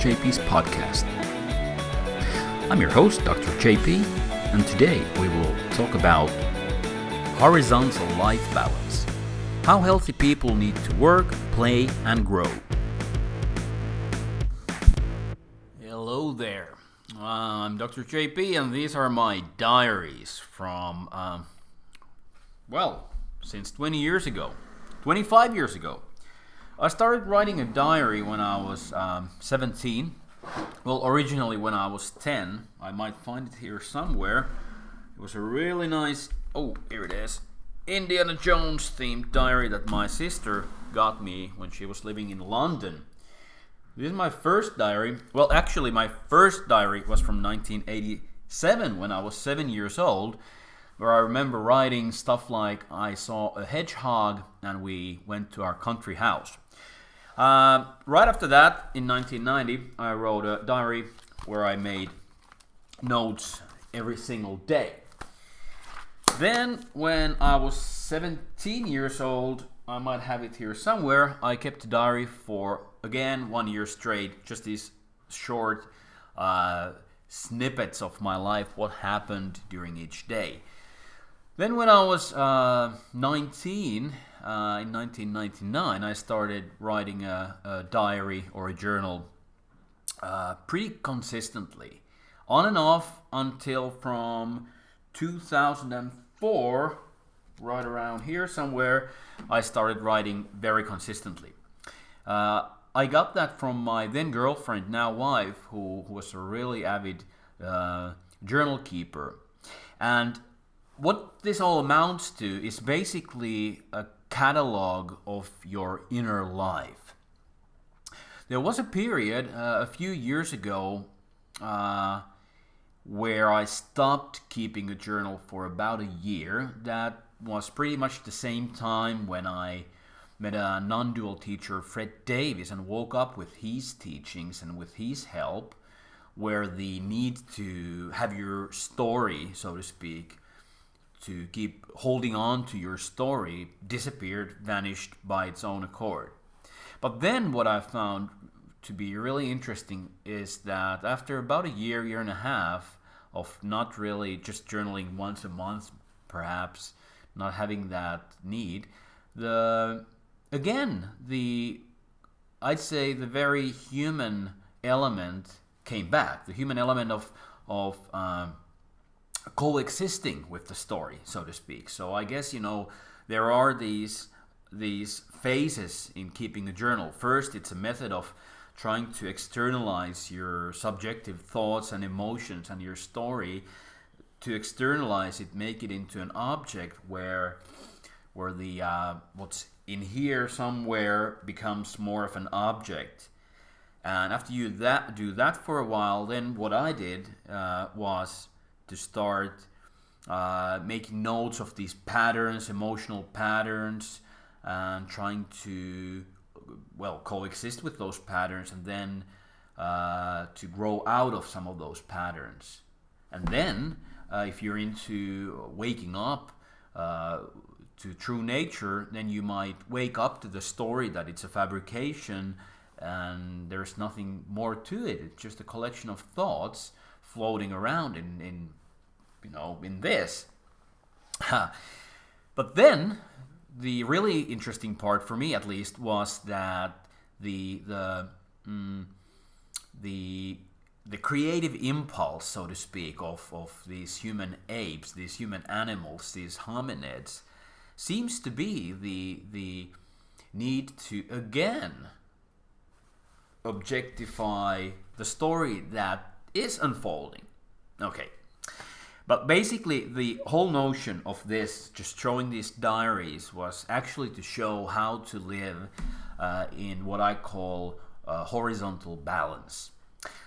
JP's podcast. I'm your host, Dr. JP, and today we will talk about horizontal life balance. How healthy people need to work, play, and grow. Hello there. I'm Dr. JP, and these are my diaries from, since 20 years ago. 25 years ago. I started writing a diary when I was 17. Well, originally when I was 10. I might find it here somewhere. It was a really nice, here it is, Indiana Jones themed diary that my sister got me when she was living in London. This is my first diary. Well, actually my first diary was from 1987 when I was 7 years old, where I remember writing stuff like I saw a hedgehog and we went to our country house. Right after that, in 1990, I wrote a diary where I made notes every single day. Then, when I was 17 years old, I might have it here somewhere, I kept a diary for, again, 1 year straight, just these short snippets of my life, what happened during each day. Then when I was 19, in 1999, I started writing a diary or a journal pretty consistently. On and off until from 2004, right around here somewhere, I started writing very consistently. I got that from my then girlfriend, now wife, who was a really avid journal keeper. And what this all amounts to is basically a catalog of your inner life. There was a period a few years ago where I stopped keeping a journal for about a year. That was pretty much the same time when I met a non-dual teacher, Fred Davis, and woke up with his teachings and with his help, where the need to have your story, so to speak, to keep holding on to your story disappeared, vanished by its own accord. But then what I found to be really interesting is that after about a year and a half of not really just journaling once a month, perhaps not having that need, I'd say the very human element came back. The human element of coexisting with the story, so to speak. So I guess, there are these phases in keeping a journal. First, it's a method of trying to externalize your subjective thoughts and emotions and your story, to externalize it, make it into an object where the what's in here somewhere becomes more of an object. And after you do that for a while, then what I did was to start making notes of these patterns, emotional patterns, and trying to, coexist with those patterns, and then to grow out of some of those patterns. And then, if you're into waking up to true nature, then you might wake up to the story that it's a fabrication and there's nothing more to it. It's just a collection of thoughts floating around in this. But then the really interesting part, for me at least, was that the creative impulse, so to speak, of these human apes, these human animals, these hominids, seems to be the need to again objectify the story that is unfolding. Okay. But basically, the whole notion of this, just showing these diaries, was actually to show how to live in what I call horizontal balance.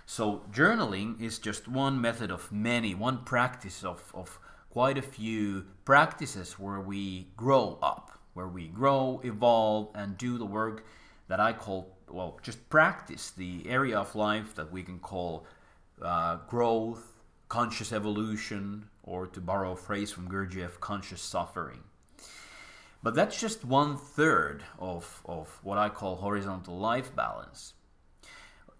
So journaling is just one method of many, one practice of quite a few practices where we grow up, where we grow, evolve, and do the work that I call, just practice, the area of life that we can call growth, conscious evolution, or to borrow a phrase from Gurdjieff, conscious suffering. But that's just 1/3 of what I call horizontal life balance.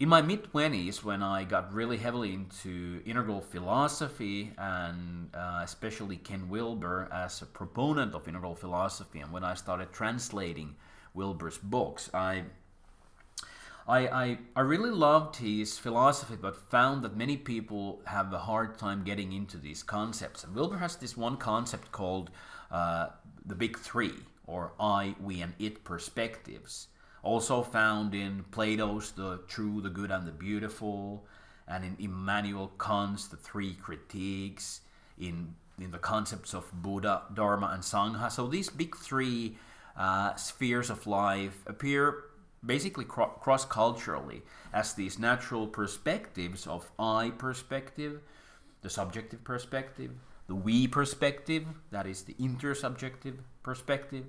in my mid-20s, when I got really heavily into integral philosophy, and especially Ken Wilber as a proponent of integral philosophy, and when I started translating Wilber's books, I really loved his philosophy, but found that many people have a hard time getting into these concepts. And Wilber has this one concept called the Big Three, or I, we, and it perspectives. Also found in Plato's The True, the Good, and the Beautiful, and in Immanuel Kant's The Three Critiques, in the concepts of Buddha, Dharma, and Sangha. So these big three spheres of life appear basically cross-culturally as these natural perspectives of I perspective, the subjective perspective, the we perspective, that is the intersubjective perspective,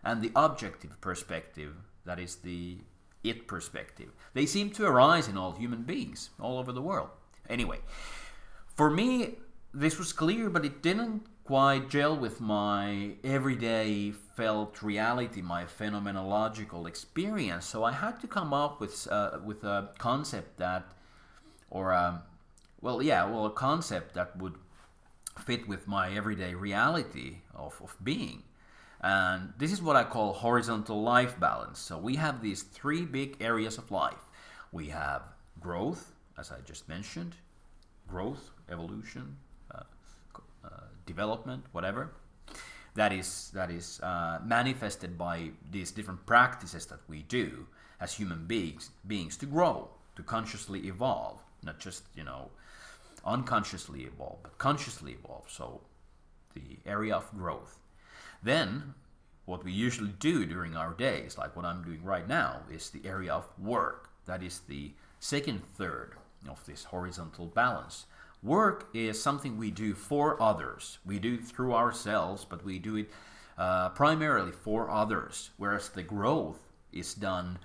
and the objective perspective, that is the it perspective. They seem to arise in all human beings all over the world. Anyway, for me, this was clear, but it didn't quite gel with my everyday felt reality, my phenomenological experience. So I had to come up with a concept that, a concept that would fit with my everyday reality of being. And this is what I call horizontal life balance. So we have these three big areas of life. We have growth, as I just mentioned, growth, evolution, development, whatever. That is manifested by these different practices that we do as human beings to grow, to consciously evolve, not just unconsciously evolve, but consciously evolve. So the area of growth. Then, what we usually do during our days, like what I'm doing right now, is the area of work. That is the second third of this horizontal balance. Work is something we do for others. We do it through ourselves, but we do it primarily for others, whereas the growth is done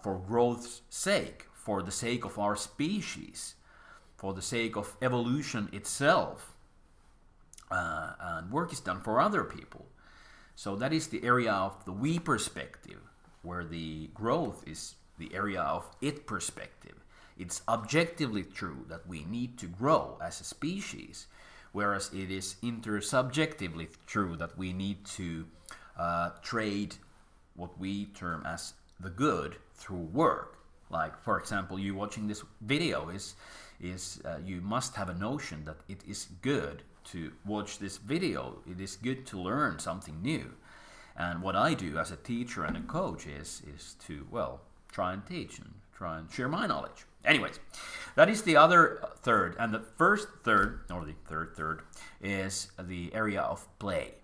for growth's sake, for the sake of our species, for the sake of evolution itself. And work is done for other people. So that is the area of the we perspective, where the growth is the area of it perspective. It's objectively true that we need to grow as a species, whereas it is intersubjectively true that we need to trade what we term as the good through work. Like, for example, you watching this video is you must have a notion that it is good to watch this video. It is good to learn something new. And what I do as a teacher and a coach is to, try and teach and try and share my knowledge. Anyways, that is the other third. And the first third, or the third third, is the area of play.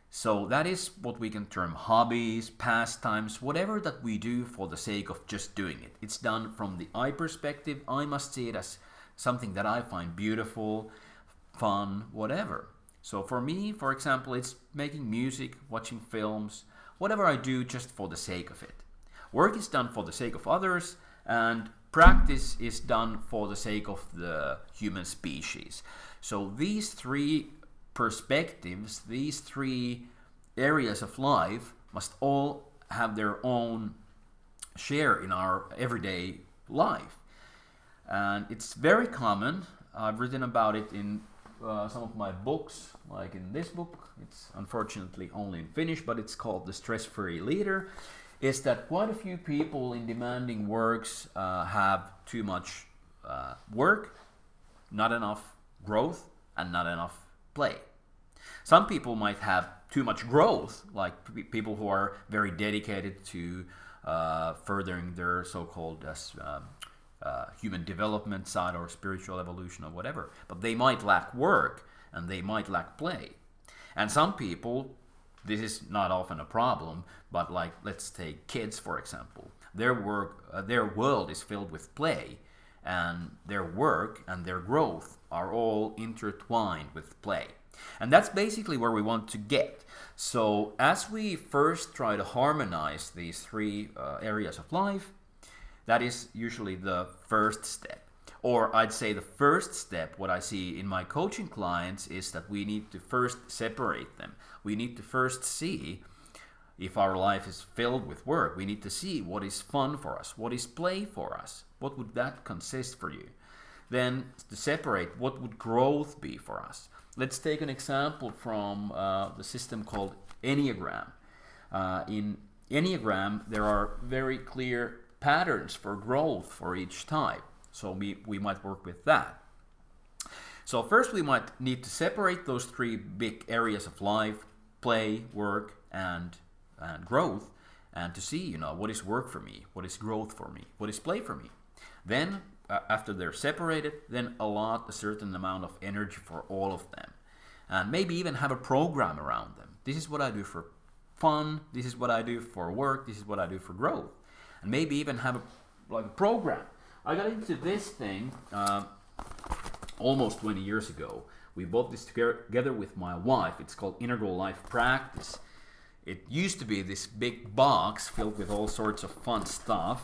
So that is what we can term hobbies, pastimes, whatever that we do for the sake of just doing it. It's done from the I perspective. I must see it as something that I find beautiful, fun, whatever. So for me, for example, it's making music, watching films, whatever I do just for the sake of it. Work is done for the sake of others, and practice is done for the sake of the human species. So these three perspectives, these three areas of life must all have their own share in our everyday life. And it's very common. I've written about it in some of my books, like in this book. It's unfortunately only in Finnish, but it's called The Stress-Free Leader. Is that quite a few people in demanding works have too much work, not enough growth, and not enough play. Some people might have too much growth, like people who are very dedicated to furthering their so-called human development side or spiritual evolution or whatever. But they might lack work and they might lack play. And some people, this is not often a problem, but like let's take kids for example. Their world is filled with play, and their work and their growth are all intertwined with play. And that's basically where we want to get. So as we first try to harmonize these three areas of life, that is usually the first step. Or I'd say the first step, what I see in my coaching clients, is that we need to first separate them. We need to first see if our life is filled with work, we need to see what is fun for us, what is play for us, what would that consist for you. Then to separate, what would growth be for us. Let's take an example from the system called Enneagram. In Enneagram, there are very clear patterns for growth for each type. So we might work with that. So first we might need to separate those three big areas of life: play, work, and growth, and to see, what is work for me, what is growth for me, what is play for me. Then after they're separated, then allot a certain amount of energy for all of them, and maybe even have a program around them. This is what I do for fun, this is what I do for work, this is what I do for growth, and maybe even have a program. I got into this thing almost 20 years ago. We bought this together with my wife. It's called Integral Life Practice. It used to be this big box filled with all sorts of fun stuff,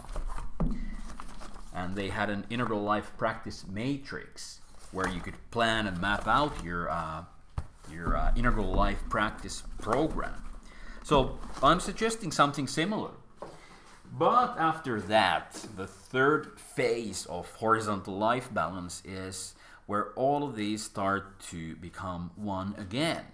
and they had an Integral Life Practice matrix where you could plan and map out your Integral Life Practice program. So I'm suggesting something similar. But after that, the third phase of horizontal life balance is where all of these start to become one again.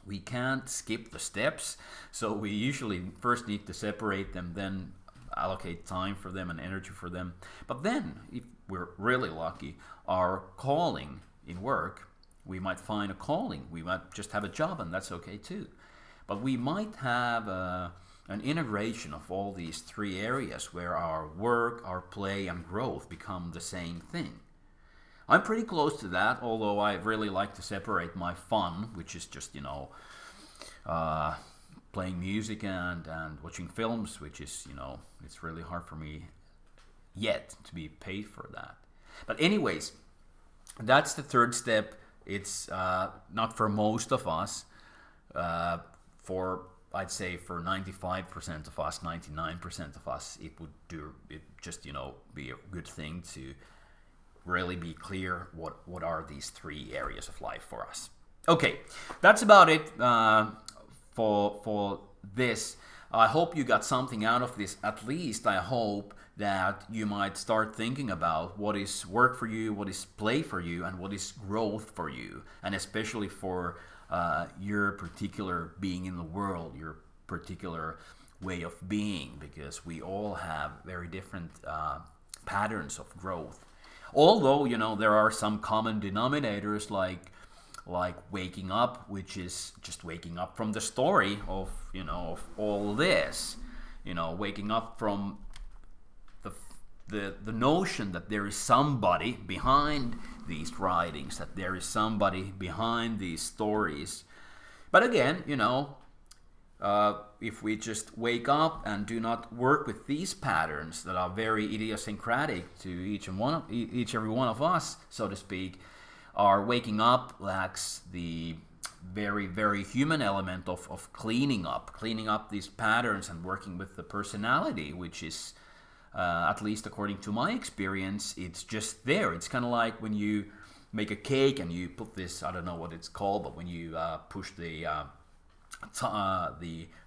We can't skip the steps, so we usually first need to separate them, then allocate time for them and energy for them. But then, if we're really lucky, our calling in work, we might find a calling. We might just have a job, and that's okay too. But we might have an integration of all these three areas where our work, our play, and growth become the same thing. I'm pretty close to that, although I really like to separate my fun, which is just, playing music and watching films, which is, it's really hard for me yet to be paid for that. But anyways, that's the third step. It's not for most of us. I'd say for 95% of us, 99% of us, it would be a good thing to really be clear what are these three areas of life for us. Okay, that's about it for this. I hope you got something out of this. At least I hope that you might start thinking about what is work for you, what is play for you, and what is growth for you, and especially for your particular being in the world, your particular way of being, because we all have very different patterns of growth. Although, there are some common denominators like waking up, which is just waking up from the story of all this, waking up from the notion that there is somebody behind these writings, that there is somebody behind these stories. But again, if we just wake up and do not work with these patterns that are very idiosyncratic to each every one of us, so to speak, our waking up lacks the very, very human element of cleaning up these patterns and working with the personality, which is, at least according to my experience, it's just there. It's kind of like when you make a cake and you put this, I don't know what it's called, but when you push the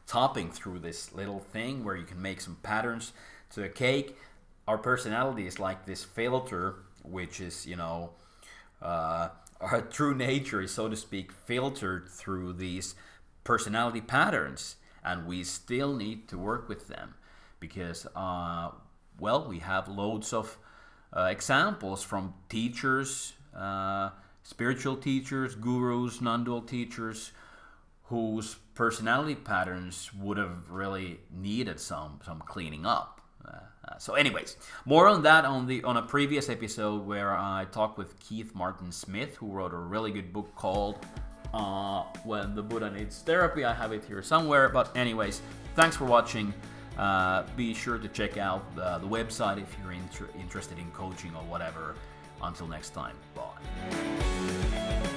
topping through this little thing where you can make some patterns to a cake, our personality is like this filter, which is, our true nature is, so to speak, filtered through these personality patterns, and we still need to work with them because, we have loads of examples from teachers, spiritual teachers, gurus, non-dual teachers, whose personality patterns would have really needed some cleaning up. So anyways, more on that on a previous episode where I talked with Keith Martin Smith, who wrote a really good book called When the Buddha Needs Therapy. I have it here somewhere. But anyways, thanks for watching. Be sure to check out the website if you're interested in coaching or whatever. Until next time, bye.